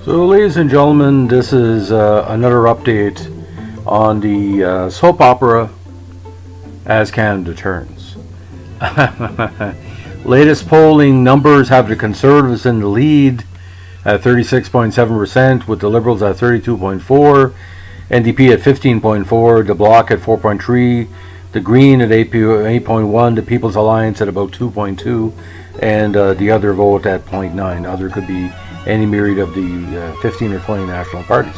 So, ladies and gentlemen, this is another update on the soap opera As Canada Turns. Latest polling numbers have the Conservatives in the lead at 36.7%, with the Liberals at 32.4%, NDP at 15.4%, the Bloc at 4.3%, the Green at 8.1%, the People's Alliance at about 2.2%, and the other vote at 0.9%. Other could be any myriad of the 15 or 20 national parties.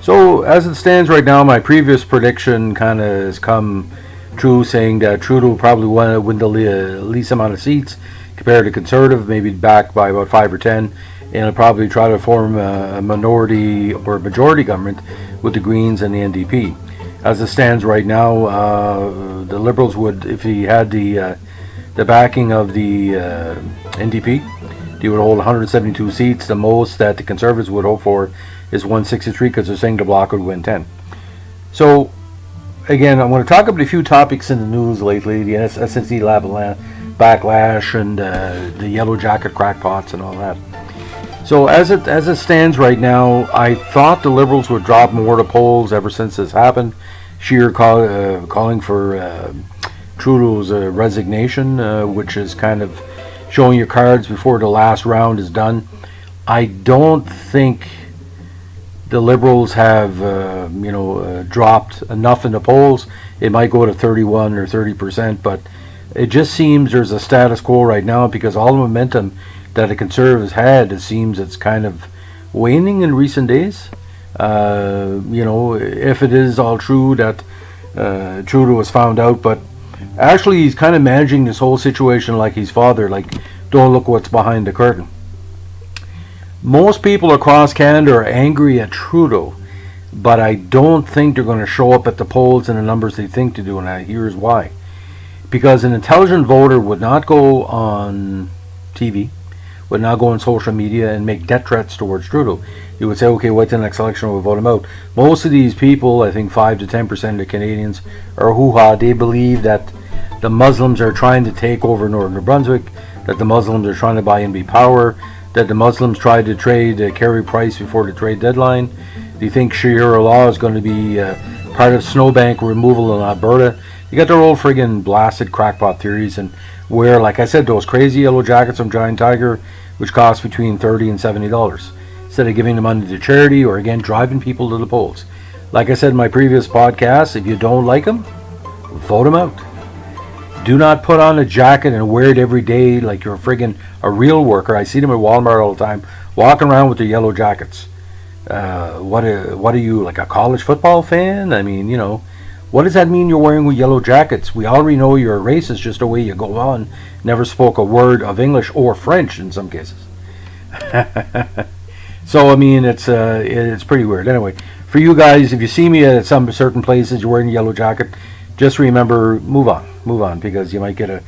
So as it stands right now, my previous prediction kind of has come true, saying that Trudeau will probably win the least amount of seats compared to Conservative, maybe back by about 5 or 10, and he'll probably try to form a minority or majority government with the Greens and the NDP. As it stands right now, the Liberals would, if he had the backing of the NDP, they would hold 172 seats. The most that the Conservatives would hope for is 163, because they're saying the Bloc would win 10. So, again, I'm going to talk about a few topics in the news lately, the SNC backlash and the yellow jacket crackpots and all that. So as it stands right now, I thought the Liberals would drop more to polls ever since this happened. Scheer calling for Trudeau's resignation, which is kind of showing your cards before the last round is done. I don't think the Liberals have dropped enough in the polls. It might go to 31 or 30%, but it just seems there's a status quo right now, because all the momentum that the Conservatives had, it seems it's kind of waning in recent days. If it is all true that Trudeau was found out, but actually he's kind of managing this whole situation like his father, like, don't look what's behind the curtain. Most people across Canada are angry at Trudeau, but I don't think they're going to show up at the polls in the numbers they think to do, and here's why. Because an intelligent voter would not go on TV, would not go on social media and make death threats towards Trudeau. You would say, okay, wait till the next election, we'll vote him out. Most of these people, I think 5 to 10% of Canadians, are hoo-ha. They believe that the Muslims are trying to take over Northern New Brunswick, that the Muslims are trying to buy NB Power, that the Muslims tried to trade Carey Price before the trade deadline. They think Scheer law is going to be part of snowbank removal in Alberta. You got their old friggin' blasted crackpot theories, and where, like I said, those crazy yellow jackets from Giant Tiger, which cost between $30 and $70, instead of giving the money to charity or, again, driving people to the polls. Like I said in my previous podcast, if you don't like them, vote them out. Do not put on a jacket and wear it every day like you're a real worker. I see them at Walmart all the time, walking around with their yellow jackets. What are you, like a college football fan? I mean, what does that mean you're wearing with yellow jackets? We already know you're a racist just the way you go on. Never spoke a word of English or French in some cases. So, I mean, it's pretty weird. Anyway, for you guys, if you see me at some certain places, you're wearing a yellow jacket, just remember, move on, because you might get a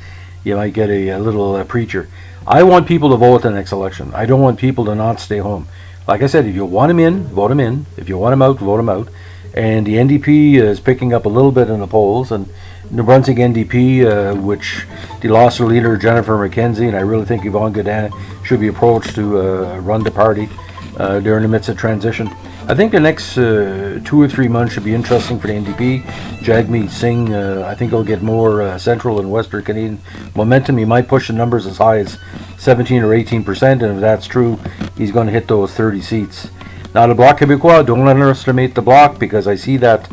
little preacher. I want people to vote in the next election. I don't want people to not stay home. Like I said, if you want them in, vote them in. If you want them out, vote them out. And the NDP is picking up a little bit in the polls, and New Brunswick NDP, which they lost their leader Jennifer McKenzie, and I really think Yvonne Godin should be approached to run the party. They're in the midst of transition. I think the next 2 or 3 months should be interesting for the NDP. Jagmeet Singh, I think he'll get more central and western Canadian momentum. He might push the numbers as high as 17 or 18%, and if that's true, he's going to hit those 30 seats. Now, the Bloc Québécois, don't underestimate the Bloc, because I see that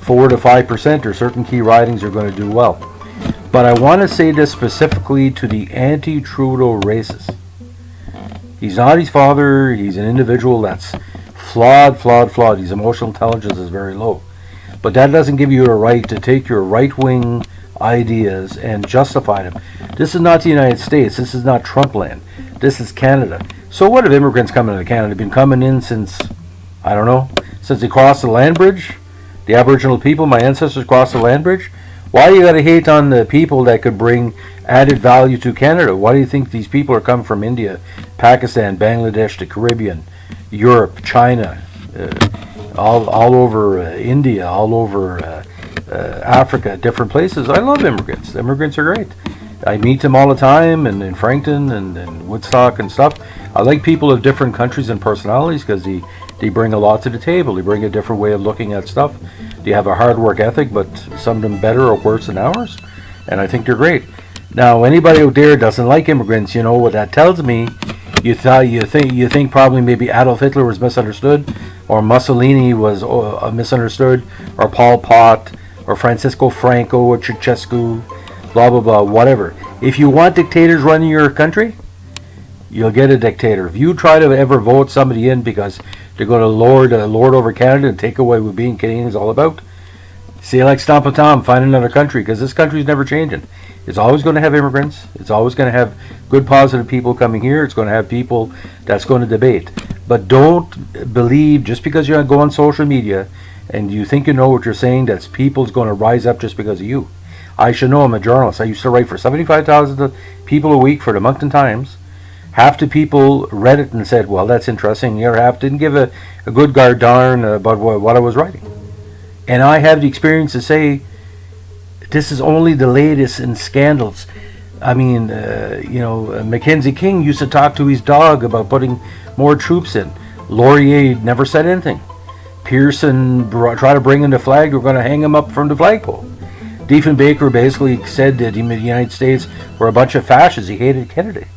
4 to 5% or certain key ridings are going to do well. But I want to say this specifically to the anti-Trudeau racists. He's not his father. He's an individual that's flawed. His emotional intelligence is very low. But that doesn't give you a right to take your right-wing ideas and justify them. This is not the United States. This is not Trump land. This is Canada. So what if immigrants coming into Canada have been coming in since, I don't know, since they crossed the land bridge? The Aboriginal people, my ancestors crossed the land bridge? Why do you got to hate on the people that could bring added value to Canada? Why do you think these people are coming from India, Pakistan, Bangladesh, the Caribbean, Europe, China, all over India, all over Africa, different places? I love immigrants. Immigrants are great. I meet them all the time, and in Frankton and Woodstock and stuff. I like people of different countries and personalities because they bring a lot to the table. They bring a different way of looking at stuff. They have a hard work ethic, but some of them better or worse than ours, and I think they're great. Now, anybody out there doesn't like immigrants, you know what that tells me. You think probably maybe Adolf Hitler was misunderstood, or Mussolini was misunderstood, or Pol Pot, or Francisco Franco, or Ceausescu, blah blah blah, whatever. If you want dictators running your country, you'll get a dictator. If you try to ever vote somebody in because they're going to lord over Canada and take away what being Canadian is all about, say like Stomp a Tom, find another country, because this country is never changing. It's always going to have immigrants. It's always going to have good, positive people coming here. It's going to have people that's going to debate. But don't believe just because you go on social media and you think you know what you're saying, that people's going to rise up just because of you. I should know. I'm a journalist. I used to write for 75,000 people a week for the Moncton Times. Half the people read it and said, well, that's interesting. The other half didn't give a good darn about what I was writing. And I have the experience to say, this is only the latest in scandals. I mean, Mackenzie King used to talk to his dog about putting more troops in. Laurier never said anything. Pearson tried to bring in the flag. We're going to hang him up from the flagpole. Diefenbaker basically said that the United States were a bunch of fascists. He hated Kennedy.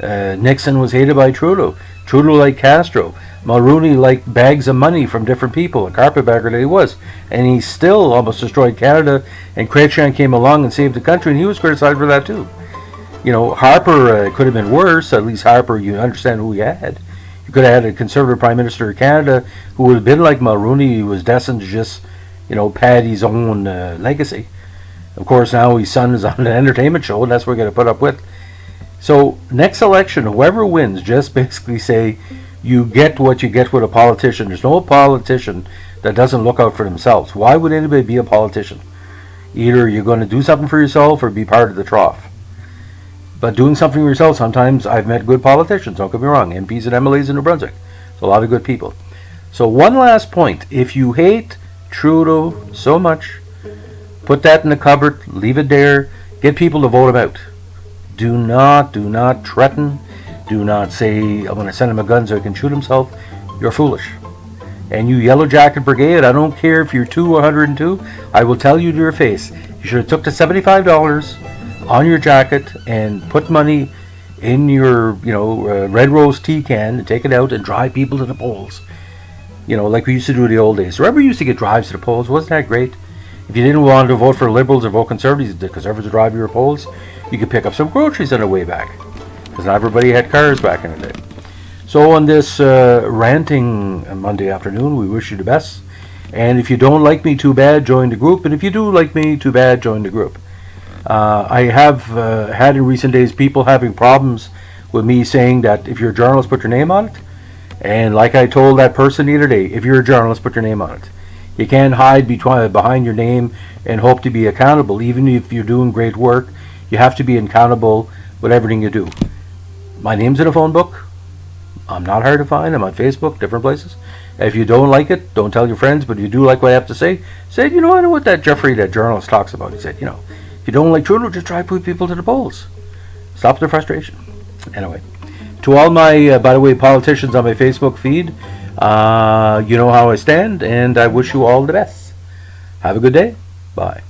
Nixon was hated by Trudeau. Trudeau liked Castro. Mulroney liked bags of money from different people, a carpetbagger that he was. And he still almost destroyed Canada, and Chrétien came along and saved the country, and he was criticized for that too. You know, Harper could have been worse. At least Harper, you understand who he had. You could have had a Conservative Prime Minister of Canada who would have been like Mulroney, who was destined to just, pad his own legacy. Of course, now his son is on an entertainment show, and that's what we're going to put up with. So, next election, whoever wins, just basically say, you get what you get with a politician. There's no politician that doesn't look out for themselves. Why would anybody be a politician? Either you're going to do something for yourself or be part of the trough. But doing something for yourself, sometimes I've met good politicians, don't get me wrong, MPs and MLAs in New Brunswick. There's a lot of good people. So one last point. If you hate Trudeau so much, put that in the cupboard, leave it there, get people to vote him out. Do not threaten. Do not say, I'm going to send him a gun so he can shoot himself. You're foolish. And you Yellow Jacket Brigade, I don't care if you're 2 or 102, I will tell you to your face, you should have took the $75 on your jacket and put money in your, Red Rose tea can and take it out and drive people to the polls. Like we used to do in the old days. Remember, we used to get drives to the polls? Wasn't that great? If you didn't want to vote for Liberals or vote Conservatives, the Conservatives would drive your polls, you could pick up some groceries on the way back. Because not everybody had cars back in the day. So on this ranting Monday afternoon, we wish you the best. And if you don't like me, too bad, join the group. And if you do like me, too bad, join the group. I have had in recent days people having problems with me saying that if you're a journalist, put your name on it. And like I told that person the other day, if you're a journalist, put your name on it. You can't hide behind your name and hope to be accountable. Even if you're doing great work, you have to be accountable with everything you do. My name's in a phone book. I'm not hard to find. I'm on Facebook, different places. If you don't like it, don't tell your friends, but if you do like what I have to say, say, I know what that Jeffrey, that journalist, talks about. He said, if you don't like Trudeau, just try to put people to the polls. Stop their frustration. Anyway, to all my, by the way, politicians on my Facebook feed, you know how I stand, and I wish you all the best. Have a good day. Bye.